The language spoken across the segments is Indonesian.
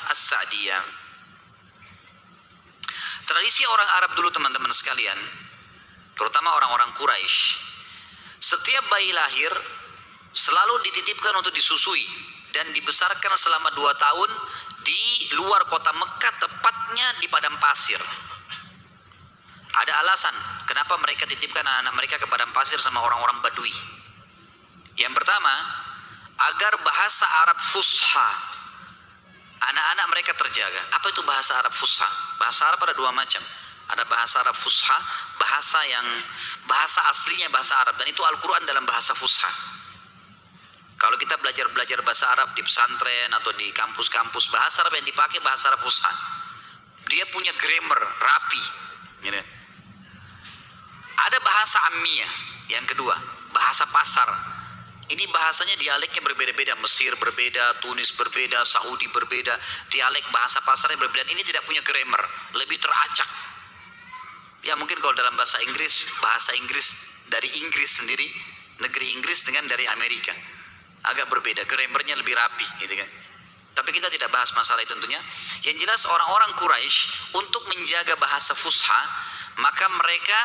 As-Sa'diyah. Tradisi orang Arab dulu teman-teman sekalian, terutama orang-orang Quraisy, setiap bayi lahir selalu dititipkan untuk disusui dan dibesarkan selama 2 tahun di luar kota Mekah, tepatnya di padang pasir. Ada alasan kenapa mereka titipkan anak-anak mereka ke padang pasir sama orang-orang Badui. Yang pertama, agar bahasa Arab fusha anak-anak mereka terjaga. Apa itu bahasa Arab fusha? Bahasa Arab ada 2 macam. Ada bahasa Arab fusha, bahasa aslinya bahasa Arab, dan itu Al-Quran dalam bahasa fusha. Kalau kita belajar bahasa Arab di pesantren atau di kampus-kampus, bahasa Arab yang dipakai bahasa Arab fusha. Dia punya grammar rapi. Gitu. Ada bahasa Ammiyah yang kedua, bahasa pasar. Ini bahasanya dialeknya berbeda-beda, Mesir berbeda, Tunis berbeda, Saudi berbeda, dialek bahasa pasarnya berbeda. Ini tidak punya grammar, lebih teracak. Ya mungkin kalau dalam bahasa Inggris dari Inggris sendiri, negeri Inggris dengan dari Amerika, agak berbeda, grammarnya lebih rapi, gitu kan. Tapi kita tidak bahas masalah itu tentunya. Yang jelas orang-orang Quraisy untuk menjaga bahasa fusha, maka mereka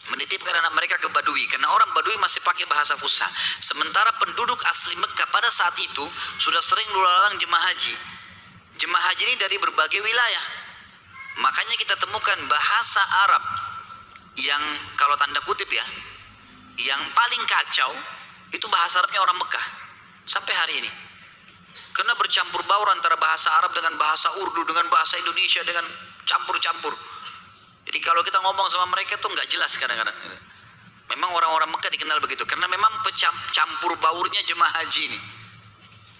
menitipkan anak mereka ke Badui, karena orang Badui masih pakai bahasa fusha. Sementara penduduk asli Mekah pada saat itu sudah sering lalu jemaah haji. Jemaah haji ini dari berbagai wilayah. Makanya kita temukan bahasa Arab yang kalau tanda kutip ya, yang paling kacau itu bahasa Arabnya orang Mekah sampai hari ini. Karena bercampur baur antara bahasa Arab dengan bahasa Urdu dengan bahasa Indonesia, dengan campur-campur. Jadi kalau kita ngomong sama mereka tuh nggak jelas kadang-kadang. Memang orang-orang Mekah dikenal begitu, karena memang campur baurnya jemaah haji ini.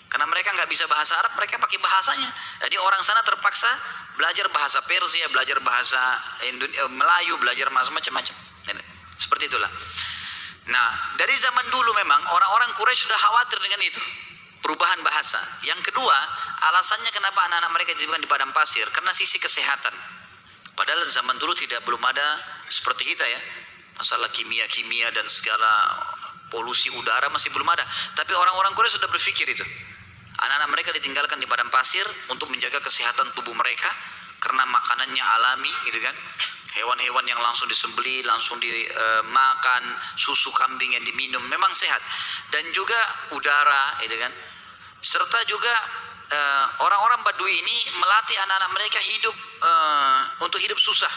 Karena mereka nggak bisa bahasa Arab, mereka pakai bahasanya. Jadi orang sana terpaksa belajar bahasa Persia, belajar bahasa Melayu, belajar macam-macam. Seperti itulah. Nah, dari zaman dulu memang orang-orang Quraisy sudah khawatir dengan itu, perubahan bahasa. Yang kedua, alasannya kenapa anak-anak mereka dititipkan di padang pasir, karena sisi kesehatan. Padahal zaman dulu belum ada seperti kita ya, masalah kimia-kimia dan segala polusi udara masih belum ada. Tapi orang-orang Quraisy sudah berpikir itu. Anak-anak mereka ditinggalkan di padang pasir untuk menjaga kesehatan tubuh mereka, karena makanannya alami, gitu kan. Hewan-hewan yang langsung disembelih, langsung dimakan, susu kambing yang diminum, memang sehat. Dan juga udara, gitu kan. Serta juga orang-orang Badui ini melatih anak-anak mereka untuk hidup susah,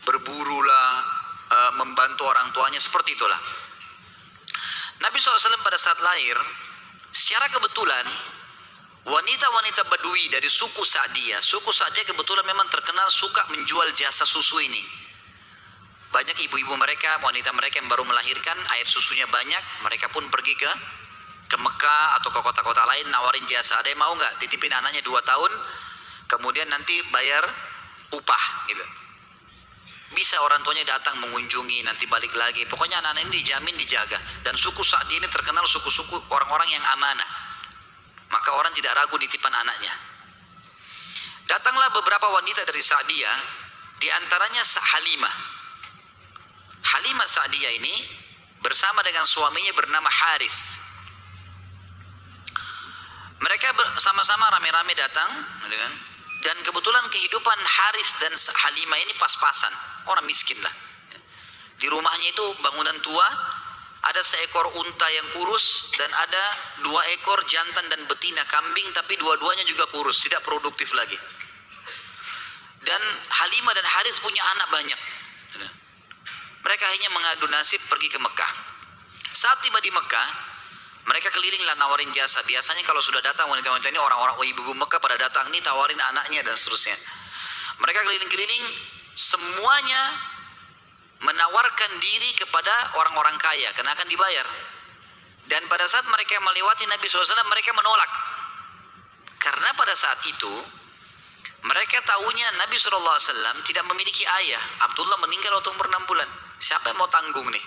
berburulah, membantu orang tuanya, seperti itulah. Nabi SAW pada saat lahir, secara kebetulan wanita-wanita Badui dari suku Sa'diyah kebetulan memang terkenal suka menjual jasa susu ini. Banyak ibu-ibu mereka, wanita mereka yang baru melahirkan, air susunya banyak, mereka pun pergi ke Mekah atau ke kota-kota lain nawarin jasa. Ada yang mau nggak titipin anaknya 2 tahun, kemudian nanti bayar upah gitu. Bisa orang tuanya datang mengunjungi, nanti balik lagi. Pokoknya anak-anak ini dijamin dijaga. Dan suku Sa'di ini terkenal suku-suku orang-orang yang amanah. Maka orang tidak ragu nitipan anaknya. Datanglah beberapa wanita dari Sa'diyah, di antaranya Halimah. Halimah Sa'diyah ini bersama dengan suaminya bernama Harith. Mereka sama-sama rame-rame datang, dan kebetulan kehidupan Harith dan Halimah ini pas-pasan, orang miskin lah. Di rumahnya itu bangunan tua, ada seekor unta yang kurus dan ada 2 ekor jantan dan betina kambing, tapi dua-duanya juga kurus, tidak produktif lagi. Dan Halimah dan Harith punya anak banyak. Mereka akhirnya mengadu nasib pergi ke Mekah. Saat tiba di Mekah, mereka kelilinglah nawarin jasa. Biasanya kalau sudah datang wanita-wanita ini, orang-orang ibu-ibu Mekah pada datang nih, tawarin anaknya dan seterusnya. Mereka keliling-keliling, semuanya menawarkan diri kepada orang-orang kaya karena akan dibayar. Dan pada saat mereka melewati Nabi SAW, mereka menolak. Karena pada saat itu mereka tahunya Nabi SAW tidak memiliki ayah. Abdullah meninggal waktu umur 6 bulan. Siapa yang mau tanggung nih?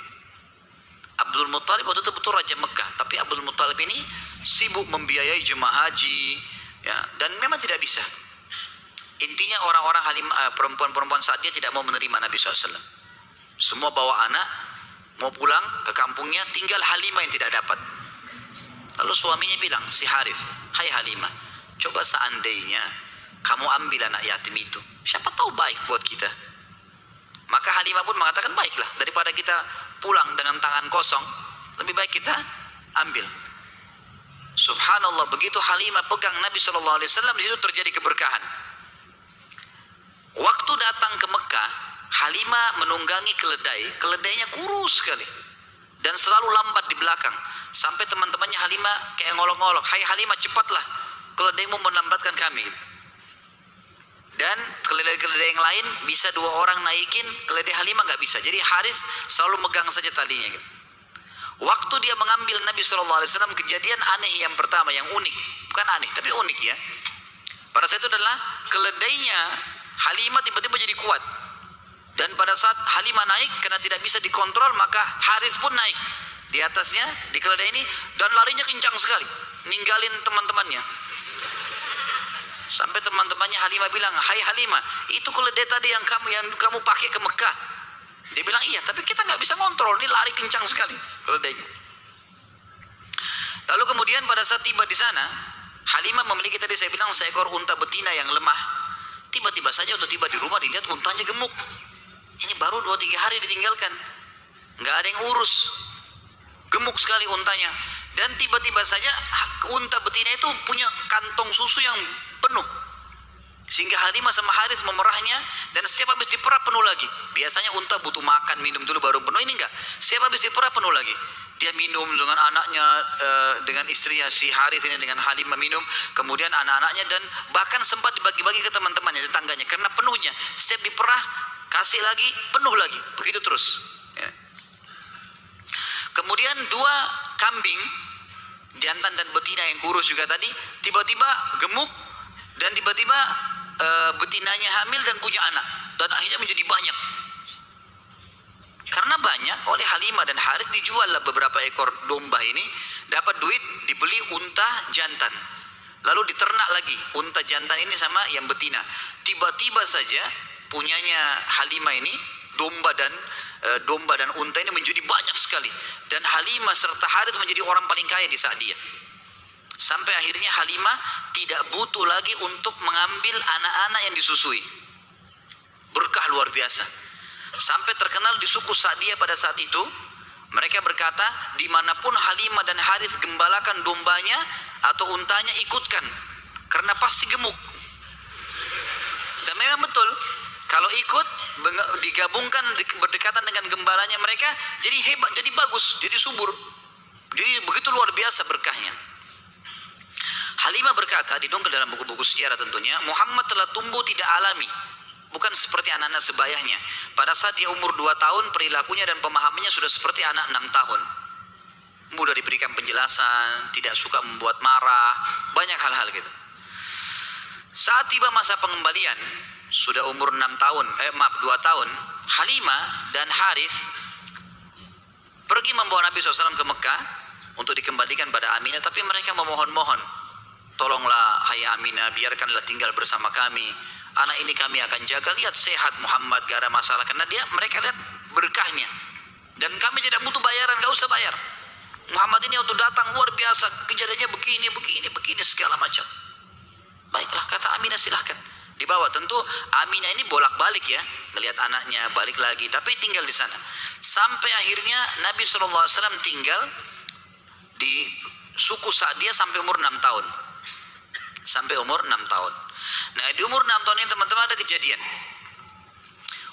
Abdul Muttalib waktu itu betul Raja Mekah, tapi Abdul Muttalib ini sibuk membiayai jemaah haji, ya, dan memang tidak bisa. Intinya orang-orang perempuan-perempuan saat dia tidak mau menerima Nabi SAW. Semua bawa anak, mau pulang ke kampungnya, tinggal Halimah yang tidak dapat. Lalu suaminya bilang, si Harith, hai Halimah, coba seandainya kamu ambil anak yatim itu, siapa tahu baik buat kita. Maka Halimah pun mengatakan, baiklah, daripada kita pulang dengan tangan kosong, lebih baik kita ambil. Subhanallah, begitu Halimah pegang Nabi SAW, di situ terjadi keberkahan. Waktu datang ke Mekah, Halimah menunggangi keledai, keledainya kurus sekali dan selalu lambat di belakang, sampai teman-temannya Halimah kayak ngolok-ngolok, hai Halimah, cepatlah, keledaimu melambatkan kami. Dan keledai-keledai yang lain bisa 2 orang naikin, keledai Halimah nggak bisa. Jadi Harith selalu megang saja talinya gitu. Waktu dia mengambil Nabi SAW, kejadian aneh yang pertama, yang unik, bukan aneh tapi unik ya. Pada saat itu adalah keledainya Halimah tiba-tiba jadi kuat. Dan pada saat Halimah naik, karena tidak bisa dikontrol, maka Harith pun naik di atasnya, di keledai ini, dan larinya kencang sekali, ninggalin teman-temannya. Sampai teman-temannya Halimah bilang, hai Halimah, itu keledai tadi yang kamu pakai ke Mekah. Dia bilang, iya, tapi kita nggak bisa kontrol, ini lari kencang sekali keledainya. Lalu kemudian pada saat tiba di sana, Halimah memiliki tadi saya bilang seekor unta betina yang lemah. Tiba-tiba saja waktu tiba di rumah dilihat untanya gemuk. Ini baru 2-3 hari ditinggalkan, nggak ada yang urus, gemuk sekali untanya. Dan tiba-tiba saja unta betina itu punya kantong susu yang penuh, sehingga Halimah sama Harith memerahnya, dan setiap habis diperah penuh lagi. Biasanya unta butuh makan, minum dulu baru penuh, ini enggak, setiap habis diperah penuh lagi. Dia minum dengan anaknya, dengan istrinya si Harith ini, dengan Halimah minum, kemudian anak-anaknya, dan bahkan sempat dibagi-bagi ke teman-temannya, tetangganya, karena penuhnya. Setiap diperah kasih lagi, penuh lagi, begitu terus ya. Kemudian 2 kambing, jantan dan betina yang kurus juga tadi, tiba-tiba gemuk, dan tiba-tiba betinanya hamil dan punya anak, dan akhirnya menjadi banyak. Karena banyak, oleh Halimah dan Harith dijual lah beberapa ekor domba ini, dapat duit, dibeli unta jantan, lalu diternak lagi unta jantan ini sama yang betina. Tiba-tiba saja punyanya Halimah ini, domba dan unta ini menjadi banyak sekali, dan Halimah serta Harith menjadi orang paling kaya di saat dia. Sampai akhirnya Halimah tidak butuh lagi untuk mengambil anak-anak yang disusui. Berkah luar biasa. Sampai terkenal di suku Sa'diyah pada saat itu, mereka berkata, dimanapun Halimah dan Harith gembalakan dombanya atau untanya, ikutkan, karena pasti gemuk. Dan memang betul, kalau ikut digabungkan berdekatan dengan gembalanya mereka, jadi hebat, jadi bagus, jadi subur, jadi begitu luar biasa berkahnya. Halimah berkata, didongkel dalam buku-buku sejarah tentunya, Muhammad telah tumbuh tidak alami, bukan seperti anak-anak sebayahnya. Pada saat dia umur 2 tahun, perilakunya dan pemahamannya sudah seperti anak 6 tahun. Mudah diberikan penjelasan, tidak suka membuat marah, banyak hal-hal gitu. Saat tiba masa pengembalian, sudah umur 2 tahun, Halimah dan Harith pergi membawa Nabi SAW ke Mekah untuk dikembalikan pada Aminah, tapi mereka memohon-mohon, tolonglah hai Aminah, biarkanlah tinggal bersama kami, anak ini kami akan jaga, lihat sehat Muhammad, gak ada masalah, karena mereka lihat berkahnya, dan kami tidak butuh bayaran, gak usah bayar. Muhammad ini waktu datang luar biasa, kejadiannya begini segala macam. Baiklah, kata Aminah, silahkan dibawa. Tentu Aminah ini bolak-balik ya, melihat anaknya, balik lagi, tapi tinggal di sana. Sampai akhirnya Nabi SAW tinggal di suku Sa'diyah sampai umur 6 tahun. Sampai umur 6 tahun. Nah, di umur 6 tahun ini teman-teman ada kejadian.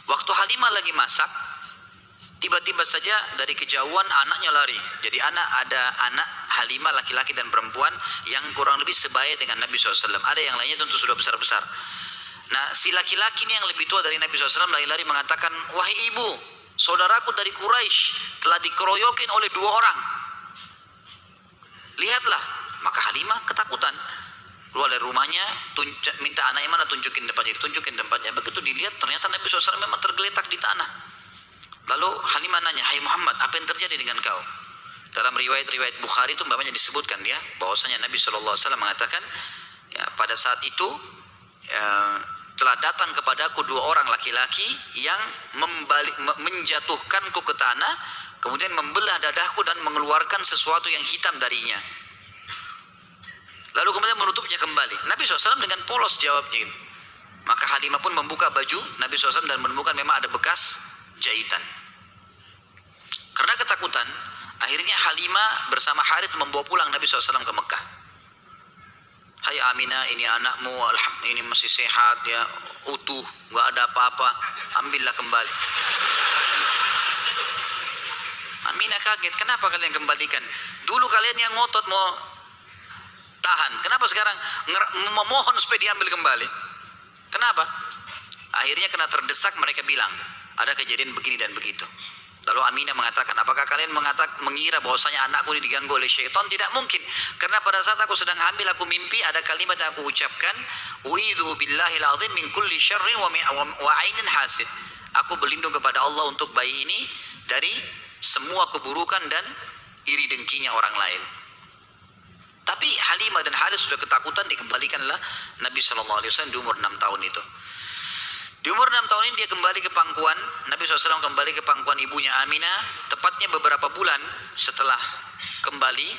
Waktu Halimah lagi masak, tiba-tiba saja dari kejauhan anaknya lari. Jadi ada anak Halimah laki-laki dan perempuan yang kurang lebih sebaya dengan Nabi SAW. Ada yang lainnya tentu sudah besar-besar. Nah, si laki-laki ini yang lebih tua dari Nabi SAW lari-lari mengatakan, wahai ibu, saudaraku dari Quraisy telah dikeroyokin oleh 2 orang. Lihatlah. Maka Halimah ketakutan, keluar dari rumahnya, minta anaknya mana, tunjukin tempatnya. Begitu dilihat, ternyata Nabi SAW memang tergeletak di tanah. Lalu Halimah nanya, hai Muhammad, apa yang terjadi dengan kau? Dalam riwayat Bukhari itu umpamanya disebutkan dia bahwasanya Nabi SAW mengatakan, ya, pada saat itu telah datang kepadaku 2 orang laki-laki yang menjatuhkanku ke tanah, kemudian membelah dadaku dan mengeluarkan sesuatu yang hitam darinya. Lalu kemudian menutupnya kembali. Nabi SAW dengan polos jawabnya itu. Maka Halimah pun membuka baju Nabi SAW dan menemukan memang ada bekas jahitan. Karena ketakutan, akhirnya Halimah bersama Harits membawa pulang Nabi SAW ke Mekah. Hai Aminah, ini anakmu, ini masih sehat ya, utuh, nggak ada apa-apa, ambillah kembali. Aminah kaget, kenapa kalian kembalikan? Dulu kalian yang ngotot mau tahan, kenapa sekarang memohon supaya diambil kembali? Kenapa? Akhirnya karena terdesak mereka bilang, ada kejadian begini dan begitu. Lalu Aminah mengatakan, apakah kalian mengira bahwasanya anakku ini diganggu oleh syaitan? Tidak mungkin. Karena pada saat aku sedang hamil, aku mimpi ada kalimat yang aku ucapkan, u'idhu billahil azim min kulli syarrin wa ainin hasid. Aku berlindung kepada Allah untuk bayi ini dari semua keburukan dan iri dengkinya orang lain. Tapi Halimah dan Harits sudah ketakutan, dikembalikanlah Nabi SAW di umur 6 tahun itu. Di umur 6 tahun ini dia kembali ke pangkuan, Nabi SAW kembali ke pangkuan ibunya Aminah, tepatnya beberapa bulan setelah kembali